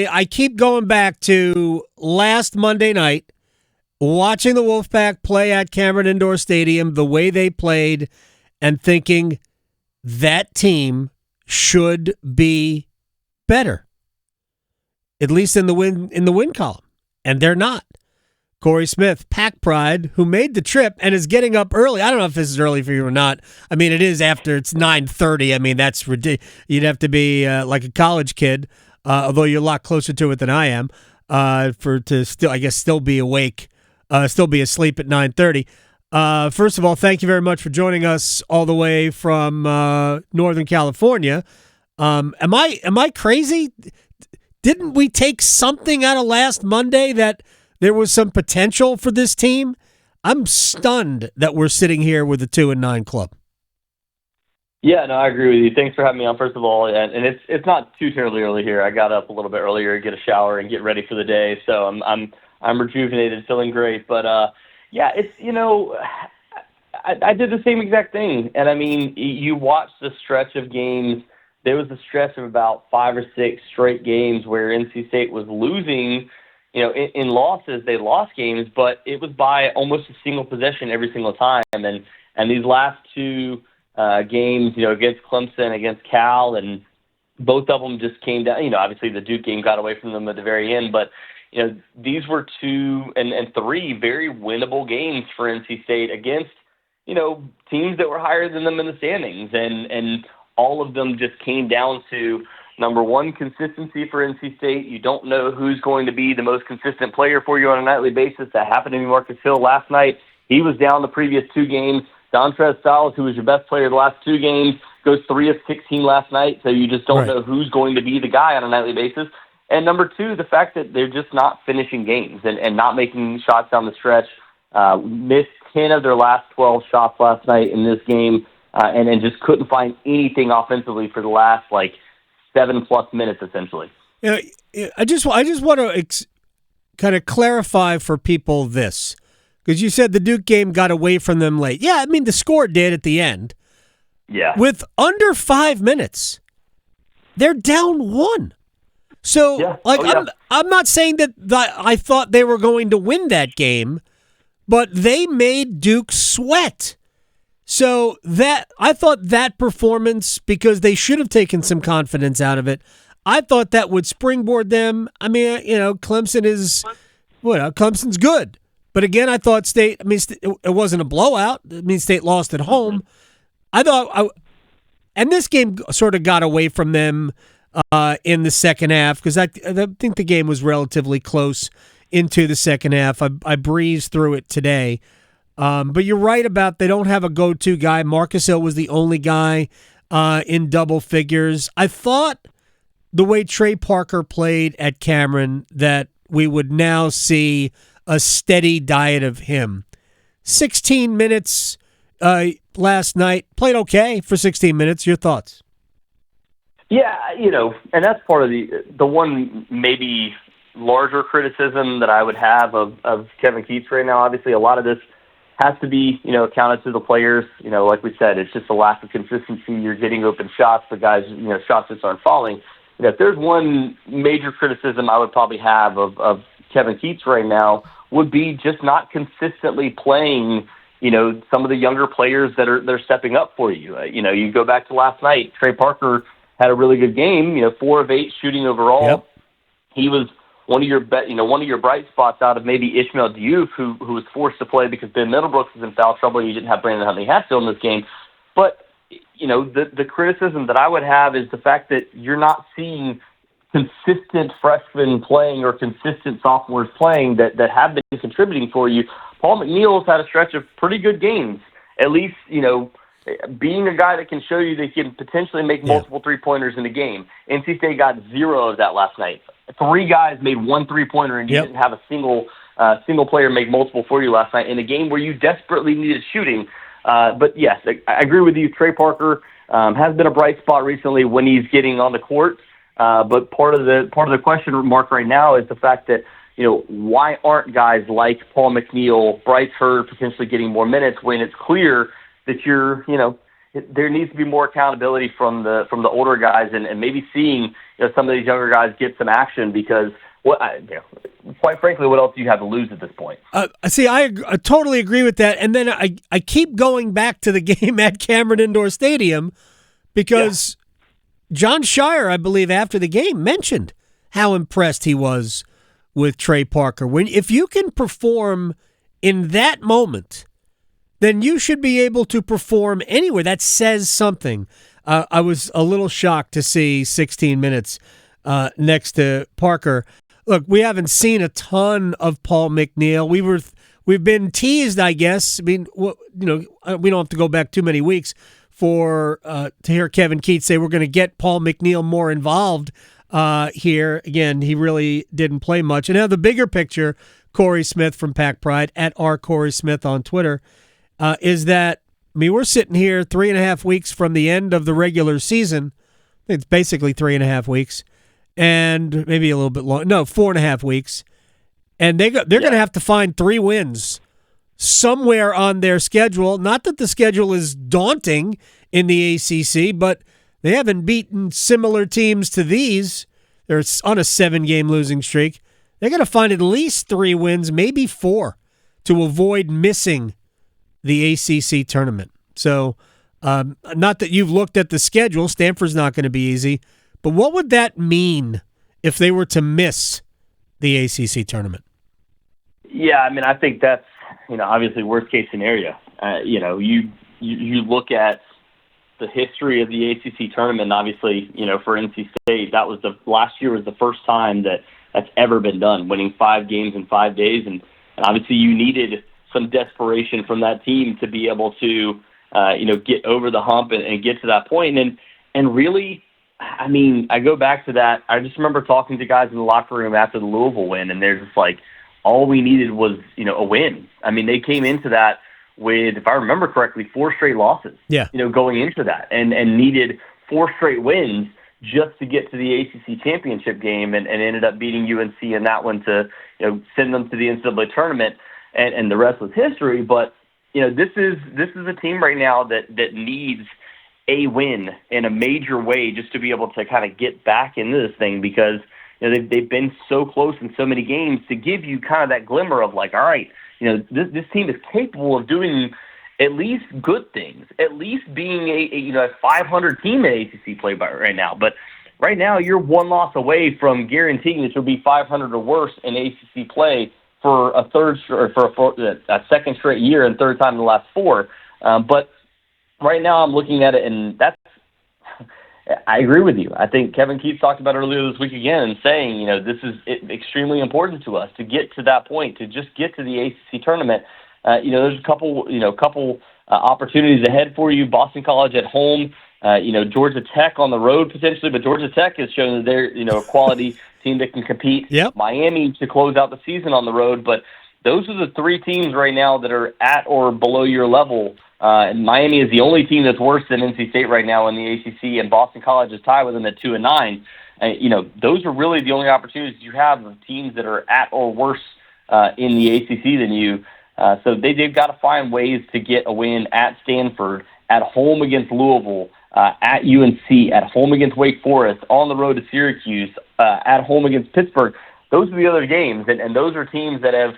I keep going back to last Monday night, watching the Wolfpack play at Cameron Indoor Stadium, the way they played, and thinking that team should be better, at least in the win column, and they're not. Cory Smith, Pack Pride, who made the trip and is getting up early. I don't know if this is early for you or not. I mean, it is after it's 9:30. I mean, that's ridiculous. You'd have to be like a college kid, although you're a lot closer to it than I am, to still be awake, still be asleep at 9:30. First of all, thank you very much for joining us all the way from Northern California. Am I crazy? Didn't we take something out of last Monday that there was some potential for this team? I'm stunned that we're sitting here with a 2-9 club. Yeah, no, I agree with you. Thanks for having me on, first of all. And it's not too terribly early here. I got up a little bit earlier, get a shower, and get ready for the day. So I'm rejuvenated, feeling great. But yeah, it's I did the same exact thing. And I mean, you watch the stretch of games. There was a stretch of about 5 or 6 straight games where NC State was losing. In losses, they lost games, but it was by almost a single possession every single time. And these last 2 games, against Clemson, against Cal, and both of them just came down. Obviously the Duke game got away from them at the very end, but these were 2 and 3 very winnable games for NC State against teams that were higher than them in the standings, and all of them just came down to, number one, consistency for NC State. You don't know who's going to be the most consistent player for you on a nightly basis. That happened to be Marcus Hill last night. He was down the previous 2 games. Dontrez Styles, who was your best player the last 2 games, goes 3 of 16 last night. So you just don't know who's going to be the guy on a nightly basis. And number 2, the fact that they're just not finishing games and not making shots down the stretch. Missed 10 of their last 12 shots last night in this game, and just couldn't find anything offensively for the last 7+ minutes, essentially. I just want to kind of clarify for people this, because you said the Duke game got away from them late. Yeah, I mean, the score did at the end. Yeah. With under 5 minutes, they're down 1. So, yeah. I'm not saying that I thought they were going to win that game, but they made Duke sweat. So I thought that performance, because they should have taken some confidence out of it, I thought that would springboard them. I mean, Clemson is, Clemson's good. But again, I thought State, it wasn't a blowout. State lost at home. And this game sort of got away from them in the second half, because I think the game was relatively close into the second half. I breezed through it today. But you're right about they don't have a go-to guy. Marcus Hill was the only guy in double figures. I thought the way Trey Parker played at Cameron that we would now see a steady diet of him. 16 minutes last night. Played okay for 16 minutes. Your thoughts? Yeah, and that's part of the one maybe larger criticism that I would have of Kevin Keatts right now. Obviously, a lot of this has to be, accounted to the players. Like we said, it's just a lack of consistency. You're getting open shots, but guys, shots just aren't falling. If there's one major criticism I would probably have of Kevin Keatts right now, would be just not consistently playing, some of the younger players they're stepping up for you. You go back to last night, Trey Parker had a really good game, 4 of 8 shooting overall. Yep. He was one of your bright spots out of maybe Ishmael Diouf, who was forced to play because Ben Middlebrooks was in foul trouble. You didn't have Brandon Huntley-Hatfield in this game. But, the criticism that I would have is the fact that you're not seeing consistent freshmen playing or consistent sophomores playing that have been contributing for you. Paul McNeil's had a stretch of pretty good games, at least, being a guy that can show you that he can potentially make multiple three-pointers in a game. NC State got 0 of that last night. 3 guys made 1 three-pointer, and you didn't have a single player make multiple for you last night in a game where you desperately needed shooting. But yes, I agree with you. Trey Parker has been a bright spot recently when he's getting on the court. But part of the question mark right now is the fact that, why aren't guys like Paul McNeil, Bryce Hurd potentially getting more minutes when it's clear that there needs to be more accountability from the older guys, and maybe seeing some of these younger guys get some action, because quite frankly, what else do you have to lose at this point? See, I totally agree with that. And then I keep going back to the game at Cameron Indoor Stadium because John Shire, I believe, after the game mentioned how impressed he was with Trey Parker. If you can perform in that moment, then you should be able to perform anywhere. That says something. I was a little shocked to see 16 minutes next to Parker. Look, we haven't seen a ton of Paul McNeil. We've been teased, I guess. I mean, we don't have to go back too many weeks to hear Kevin Keatts say we're going to get Paul McNeil more involved here. Again, he really didn't play much. And now the bigger picture, Cory Smith from Pack Pride at @CorySmith on Twitter, is that, I mean, we're sitting here 3.5 weeks from the end of the regular season. It's basically 3.5 weeks. And maybe a little bit long. No, 4.5 weeks. And they're going to have to find 3 wins somewhere on their schedule. Not that the schedule is daunting in the ACC, but they haven't beaten similar teams to these. They're on a 7-game losing streak. They're going to find at least 3 wins, maybe 4, to avoid missing the ACC tournament. So, not that you've looked at the schedule. Stanford's not going to be easy. But what would that mean if they were to miss the ACC tournament? Yeah, I mean, I think that's, obviously worst case scenario. You look at the history of the ACC tournament, and obviously, for NC State, last year was the first time that's ever been done, winning 5 games in 5 days. And obviously you needed some desperation from that team to be able to, get over the hump and get to that point. And really, I mean, I go back to that. I just remember talking to guys in the locker room after the Louisville win, and they're just like, all we needed was, a win. I mean, they came into that with, if I remember correctly, 4 straight losses, going into that, and needed 4 straight wins just to get to the ACC championship game, and ended up beating UNC in that one to, send them to the NCAA tournament, and the rest was history. But, this is a team right now that needs a win in a major way just to be able to kind of get back into this thing, because they've been so close in so many games, to give you kind of that glimmer of like, all right, this team is capable of doing at least good things, at least being a 500 team in ACC play by right now. But right now you're 1 loss away from guaranteeing that you'll be 500 or worse in ACC play for a second straight year and third time in the last 4. But right now I'm looking at it, and I agree with you. I think Kevin Keatts talked about earlier this week again, and saying, this is extremely important to us to get to that point, to just get to the ACC tournament. There's a couple opportunities ahead for you. Boston College at home, Georgia Tech on the road potentially, but Georgia Tech has shown that they're, a quality team that can compete. Yep. Miami to close out the season on the road, but those are the 3 teams right now that are at or below your level. And Miami is the only team that's worse than NC State right now in the ACC, and Boston College is tied with them at 2-9. Those are really the only opportunities you have of teams that are at or worse in the ACC than you. So they've got to find ways to get a win at Stanford, at home against Louisville, at UNC, at home against Wake Forest, on the road to Syracuse, at home against Pittsburgh. Those are the other games, and those are teams that have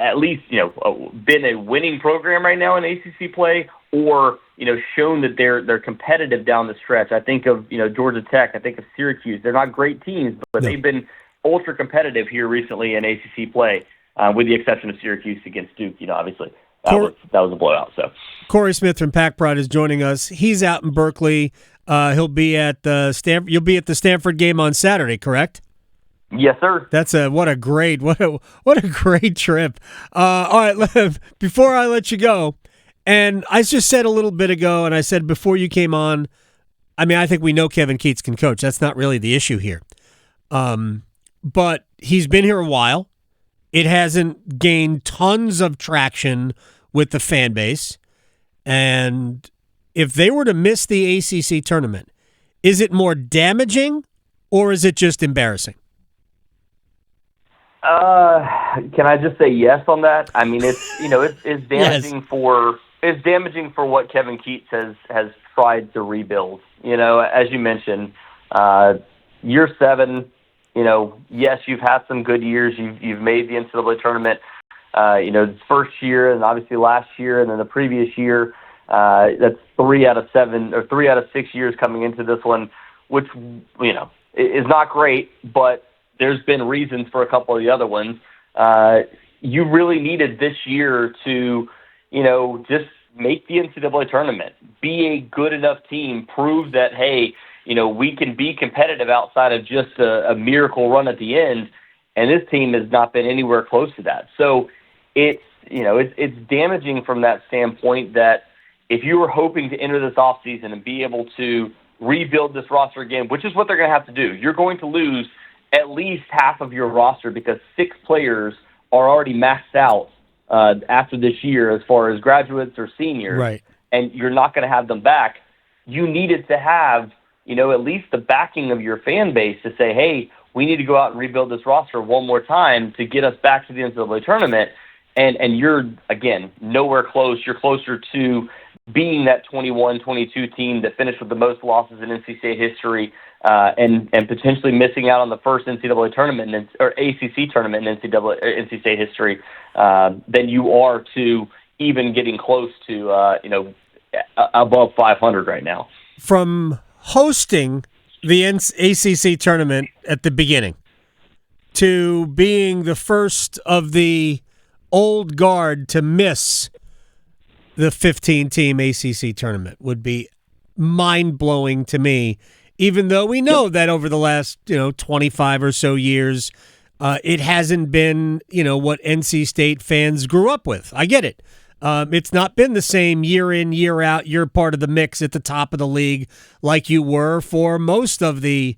at least, been a winning program right now in ACC play, or, shown that they're competitive down the stretch. I think of, Georgia Tech. I think of Syracuse. They're not great teams, but they've been ultra competitive here recently in ACC play, with the exception of Syracuse against Duke. Obviously that was a blowout. So Cory Smith from Pack Pride is joining us. He's out in Berkeley. He'll be at the Stanford. You'll be at the Stanford game on Saturday, correct? Yes, sir. That's what a great trip. All right, before I let you go, and I just said a little bit ago, and I said before you came on, I mean, I think we know Kevin Keatts can coach. That's not really the issue here. But he's been here a while. It hasn't gained tons of traction with the fan base. And if they were to miss the ACC tournament, is it more damaging or is it just embarrassing? Can I just say yes on that? I mean, it's damaging it's damaging for what Kevin Keatts has tried to rebuild. As you mentioned, year 7. Yes, you've had some good years. You've made the NCAA tournament. This first year, and obviously last year, and then the previous year. That's 3 out of 7 or 3 out of 6 years coming into this one, which is not great. But there's been reasons for a couple of the other ones. You really needed this year to, just make the NCAA tournament, be a good enough team, prove that, hey, we can be competitive outside of just a miracle run at the end. And this team has not been anywhere close to that. So it's damaging from that standpoint that if you were hoping to enter this offseason and be able to rebuild this roster again, which is what they're going to have to do, you're going to lose at least half of your roster because 6 players are already maxed out after this year as far as graduates or seniors, right? And you're not going to have them back. You needed to have, at least the backing of your fan base to say, hey, we need to go out and rebuild this roster one more time to get us back to the NCAA tournament. And you're, again, nowhere close. You're closer to being that 21-22 team that finished with the most losses in NC State history and potentially missing out on the first NCAA tournament or ACC tournament in NC State history than you are to even getting close to, above 500 right now. From hosting the ACC tournament at the beginning to being the first of the old guard to miss the 15-team ACC tournament would be mind-blowing to me, even though we know that over the last 25 or so years, it hasn't been what NC State fans grew up with. I get it. It's not been the same year in, year out. You're part of the mix at the top of the league like you were for most of the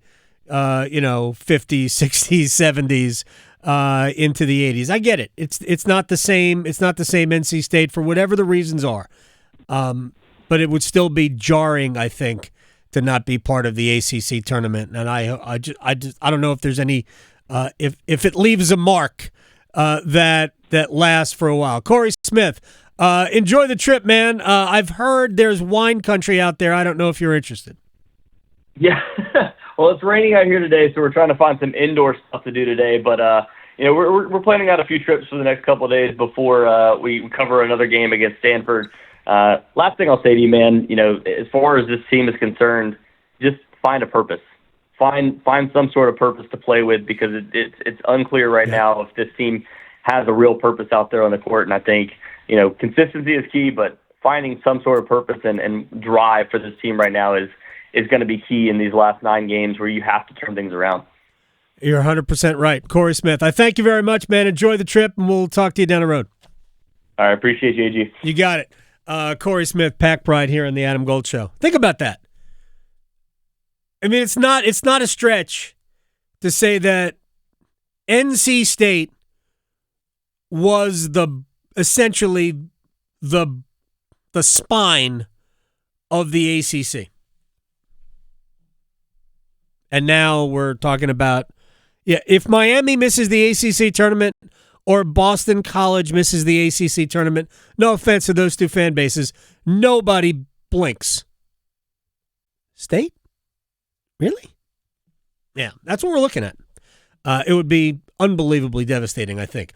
50s, 60s, 70s into the 80s. I get it. It's not the same. It's not the same NC State for whatever the reasons are. But it would still be jarring, I think, to not be part of the ACC tournament. And I don't know if there's any if it leaves a mark that lasts for a while. Cory Smith. Enjoy the trip, man. I've heard there's wine country out there. I don't know if you're interested. Yeah. Well, it's raining out here today, so we're trying to find some indoor stuff to do today. But, we're planning out a few trips for the next couple of days before we cover another game against Stanford. Last thing I'll say to you, man, as far as this team is concerned, just find a purpose. Find some sort of purpose to play with because it's unclear right now if this team has a real purpose out there on the court. And I think, consistency is key, but finding some sort of purpose and drive for this team right now is going to be key in these last 9 games where you have to turn things around. You're 100% right. Cory Smith, I thank you very much, man. Enjoy the trip, and we'll talk to you down the road. All right, appreciate you, AG. You got it. Cory Smith, Pack Pride here on the Adam Gold Show. Think about that. I mean, it's not a stretch to say that NC State was essentially the spine of the ACC. And now we're talking about, if Miami misses the ACC tournament or Boston College misses the ACC tournament, no offense to those two fan bases, nobody blinks. State? Really? Yeah, that's what we're looking at. It would be unbelievably devastating, I think.